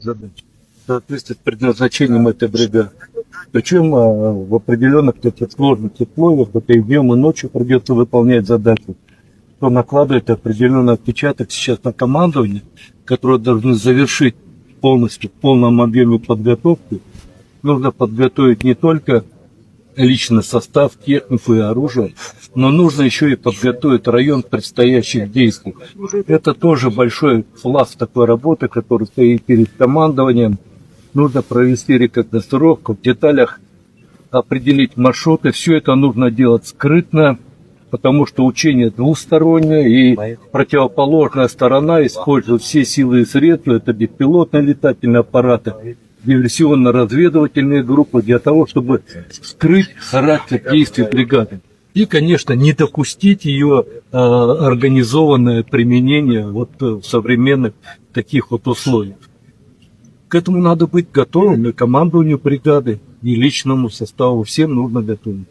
задач в соответствии с предназначением этой бригады. Причем в определенных таких сложных условиях, это и днем, и ночью придется выполнять задачи, что накладывает определенный отпечаток сейчас на командование, которое должно завершить полностью в полном объеме подготовки. Нужно подготовить не только личный состав, технику и оружие, но нужно еще и подготовить район предстоящих действий. Это тоже большой пласт такой работы, который стоит перед командованием. Нужно провести рекогносцировку, в деталях определить маршруты. Все это нужно делать скрытно, потому что учение двустороннее, и противоположная сторона использует все силы и средства. Это беспилотные летательные аппараты, диверсионно-разведывательные группы для того, чтобы скрыть характер действий бригады. И, конечно, не допустить ее организованное применение в современных таких условиях. К этому надо быть готовым, и командованию бригады, и личному составу. Всем нужно готовить.